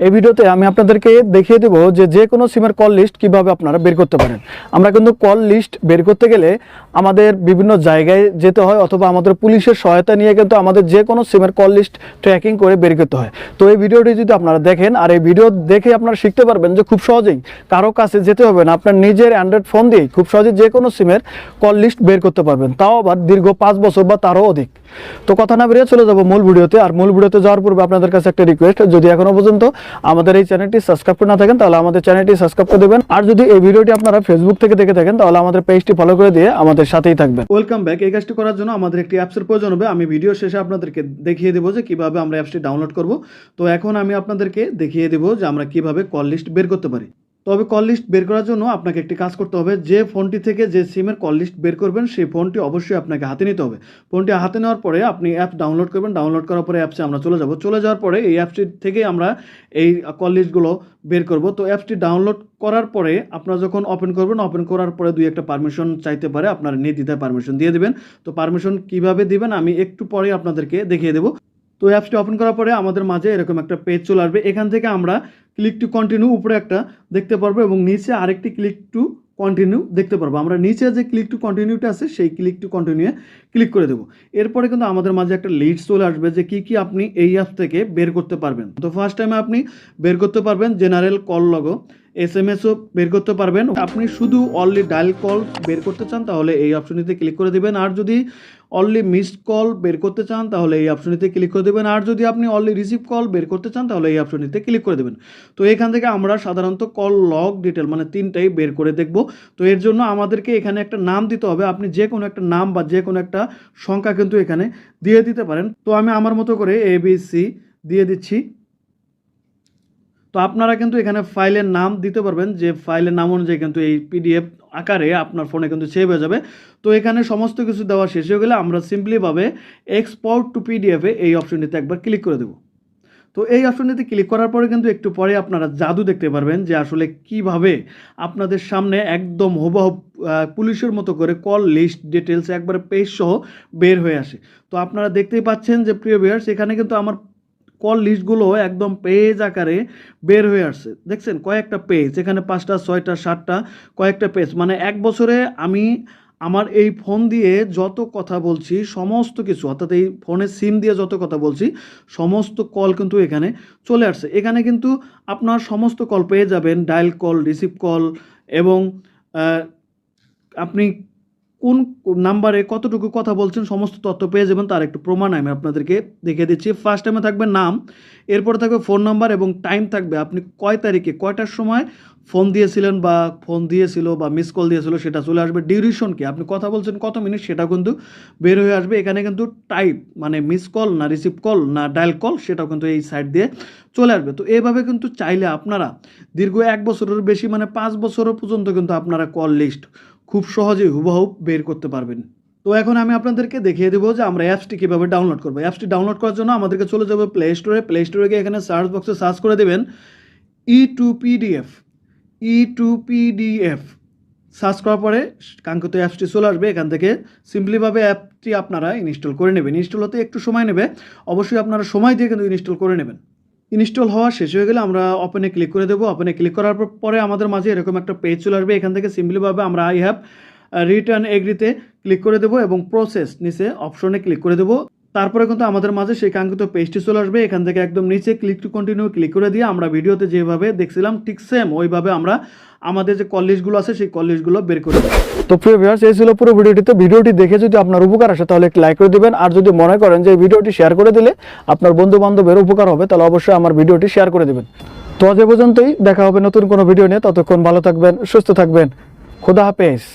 এই ভিডিওতে আমি আপনাদেরকে দেখিয়ে দেব যে কোনো সিমের কল লিস্ট কিভাবে আপনারা বের করতে পারেন। আমরা কিন্তু কল লিস্ট বের করতে গেলে আমাদের বিভিন্ন জায়গায় যেতে হয় অথবা আমাদের পুলিশের সহায়তা নিয়ে কিন্তু আমাদের যে কোনো সিমের কল লিস্ট ট্র্যাকিং করে বের করতে হয়। তো এই ভিডিওটি যদি আপনারা দেখেন আর এই ভিডিও দেখে আপনারা শিখতে পারবেন যে খুব সহজেই কারো কাছে যেতে হবে না, আপনার নিজের অ্যান্ড্রয়েড ফোন দিয়েই খুব সহজে যে কোনো সিমের কল লিস্ট বের করতে পারবেন, তাও আবার দীর্ঘ 5 বছর বা তারও অধিক। তো কথা না বেরিয়ে চলে যাব মূল ভিডিওতে। আর মূল ভিডিওতে যাওয়ার পূর্বে আপনাদের কাছে একটা রিকোয়েস্ট, যদি এখনো পর্যন্ত আমাদের এই চ্যানেলটি সাবস্ক্রাইব করে না থাকেন তাহলে আমাদের চ্যানেলটি সাবস্ক্রাইব করে দেবেন। আর যদি এই ভিডিওটি আপনারা ফেসবুক থেকে দেখে থাকেন তাহলে আমাদের পেজটি ফলো করে দিয়ে আমাদের সাথেই থাকবেন। Welcome back. এই কাজটি করার জন্য আমাদের একটি অ্যাপসের প্রয়োজন হবে। আমি ভিডিও শেষে আপনাদেরকে দেখিয়ে দেবো যে কিভাবে আমরা অ্যাপসটি ডাউনলোড করব। তো এখন আমি আপনাদেরকে দেখিয়ে দেবো যে আমরা কিভাবে কল লিস্ট বের করতে পারি। তবে কল লিস্ট বের করার জন্য আপনাকে একটি কাজ করতে হবে, যে ফোনটি থেকে যে সিমের কল লিস্ট বের করবেন সেই ফোনটি অবশ্যই আপনাকে হাতে নিতে হবে। ফোনটি হাতে নেওয়ার পরে আপনি অ্যাপ ডাউনলোড করবেন। ডাউনলোড করার পরে অ্যাপসে আমরা চলে যাব। চলে যাওয়ার পরে এই অ্যাপসটি থেকে আমরা এই কল লিস্টগুলো বের করব। তো অ্যাপসটি ডাউনলোড করার পরে আপনারা যখন ওপেন করবেন, ওপেন করার পরে দুই একটা পারমিশন চাইতে পারে, আপনারা নির্দ্বিধায় পারমিশন দিয়ে দেবেন। তো পারমিশন কিভাবে দিবেন আমি একটু পরে আপনাদেরকে দেখিয়ে দেবো। তো অ্যাপসটি ওপেন করার পরে আমাদের মাঝে এরকম একটা পেজ চলে আসবে। এখান থেকে আমরা ক্লিক টু কন্টিনিউ উপরে একটা দেখতে পারবো এবং নিচে আরেকটি ক্লিক টু কন্টিনিউ দেখতে পারবো। আমরা নিচে যে ক্লিক টু কন্টিনিউটা আছে সেই ক্লিক টু কন্টিনিউয়ে ক্লিক করে দেবো। এরপরে কিন্তু আমাদের মাঝে একটা লিস্ট চলে আসবে যে কি কি আপনি এই অ্যাপ থেকে বের করতে পারবেন। তো ফার্স্ট টাইমে আপনি বের করতে পারবেন জেনারেল কল লগো, SMS-ও বের করতে পারবেন। আপনি শুধু অনলি ডায়াল কল বের করতে চান তাহলে এই অপশনটিতে ক্লিক করে দেবেন। আর যদি অনলি মিসড কল বের করতে চান তাহলে এই অপশনটিতে ক্লিক করে দেবেন। আর যদি আপনি অনলি রিসিভ কল বের করতে চান তাহলে এই অপশনটিতে ক্লিক করে দেবেন। তো এখান থেকে আমরা সাধারণত কল লগ ডিটেল মানে তিনটাই বের করে দেখব। তো এর জন্য আমাদেরকে এখানে একটা নাম দিতে হবে। আপনি যে কোনো একটা নাম বা যে কোনো একটা সংখ্যা কিন্তু এখানে দিয়ে দিতে পারেন। তো আমি আমার মতো করে ABC দিয়ে দিচ্ছি। তো আপনারা কিন্তু এখানে ফাইলের নাম দিতে পারবেন, যে ফাইলের নাম অনুযায়ী কিন্তু এই PDF আকারে আপনার ফোনে কিন্তু সেভ হয়ে যাবে। তো এখানে সমস্ত কিছু দেওয়া শেষ হয়ে গেলে আমরা সিম্পলিভাবে এক্সপোর্ট টু PDF-এ এই অপশনটিতে একবার ক্লিক করে দেব। তো এই অপশনটিতে ক্লিক করার পরে কিন্তু একটু পরে আপনারা জাদু দেখতে পারবেন যে আসলে কিভাবে আপনাদের সামনে একদম হুবহু পুলিশের মতো করে কল লিস্ট ডিটেলস একবারে পেজ সহ বের হয়ে আসে। তো আপনারা দেখতেই পাচ্ছেন যে প্রিয় ভিউয়ার্স, এখানে কিন্তু আমার কল লিস্টগুলো একদম পেজ আকারে বের হয়ে আসছে। দেখছেন কয়েকটা পেজ, এখানে 5টা 6টা 7টা কয়েকটা পেজ। মানে এক বছরে আমি আমার এই ফোন দিয়ে যত কথা বলছি সমস্ত কিছু, অর্থাৎ এই ফোনের সিম দিয়ে যত কথা বলছি সমস্ত কল কিন্তু এখানে চলে আসছে। এখানে কিন্তু আপনার সমস্ত কল পেয়ে যাবেন, ডায়াল কল, রিসিভ কল এবং আপনি কোন নাম্বারে কতটুকু কথা বলছেন সমস্ত তথ্য পেয়ে যাবেন। তার একটু প্রমাণ আমি আপনাদেরকে দেখিয়ে দিচ্ছি। ফার্স্ট টাইমে থাকবে নাম, এরপরে থাকবে ফোন নাম্বার এবং টাইম থাকবে আপনি কয় তারিখে কয়টার সময় ফোন দিয়েছিলেন বা ফোন দিয়েছিল বা মিস কল দিয়েছিল সেটা চলে আসবে। ডিউরেশন কি, আপনি কথা বলছেন কত মিনিট সেটা কিন্তু বের হয়ে আসবে। এখানে কিন্তু টাইপ মানে মিস কল না রিসিভ কল না ডায়াল কল সেটাও কিন্তু এই সাইড দিয়ে চলে আসবে। তো এইভাবে কিন্তু চাইলে আপনারা দীর্ঘ 1 বছরের বেশি মানে 5 বছর পর্যন্ত কিন্তু আপনারা কল লিস্ট খুব সহজেই হুবহু বের করতে পারবেন। তো এখন আমি আপনাদেরকে দেখিয়ে দেবো যে আমরা অ্যাপসটি কীভাবে ডাউনলোড করবো। অ্যাপসটি ডাউনলোড করার জন্য আমাদেরকে চলে যাবে প্লে স্টোরে। প্লে স্টোরে গিয়ে এখানে সার্চ বক্সে সার্চ করে দেবেন E2PDF সার্চ করার পরে কাঙ্ক্ষিত অ্যাপসটি চলে আসবে। এখান থেকে সিম্পলিভাবে অ্যাপটি আপনারা ইনস্টল করে নেবেন। ইনস্টল হতে একটু সময় নেবে, অবশ্যই আপনারা সময় দিয়ে কিন্তু ইনস্টল করে নেবেন। ইনস্টল হওয়া শেষ হয়ে গেলে আমরা ওপেনে ক্লিক করে দেবো। ওপেনে ক্লিক করার পরে আমাদের মাঝে এরকম একটা পেজ চলে আসবে। এখান থেকে সিম্পলিভাবে আমরা আই হ্যাভ রিটার্ন এগ্রিতে ক্লিক করে দেবো এবং প্রসেস নিচে অপশনে ক্লিক করে দেবো। তারপরে কিন্তু আমাদের মাঝে সেই কাঙ্ক্ষিত পেজটি চলে আসবে। এখান থেকে একদম নিচে ক্লিক টু কন্টিনিউ ক্লিক করে দিয়ে আমরা ভিডিওতে যেভাবে দেখছিলাম ঠিক সেম ওইভাবে আমরা আমাদের যে কল লিস্টগুলো আছে সেই কল লিস্টগুলো বের করে দেবো। তো প্রিয় ভিউয়ার্স, এই ছিল পুরো ভিডিওটিতে। ভিডিওটি দেখে যদি আপনার উপকার আসে তাহলে একটি লাইক করে দিবেন। আর যদি মনে করেন যে এই ভিডিওটি শেয়ার করে দিলে আপনার বন্ধু বান্ধবের উপকার হবে তাহলে অবশ্যই আমার ভিডিওটি শেয়ার করে দেবেন। তো আজ এ পর্যন্তই, দেখা হবে নতুন কোনো ভিডিও নিয়ে। ততক্ষণ ভালো থাকবেন, সুস্থ থাকবেন। খোদা হাফেজ।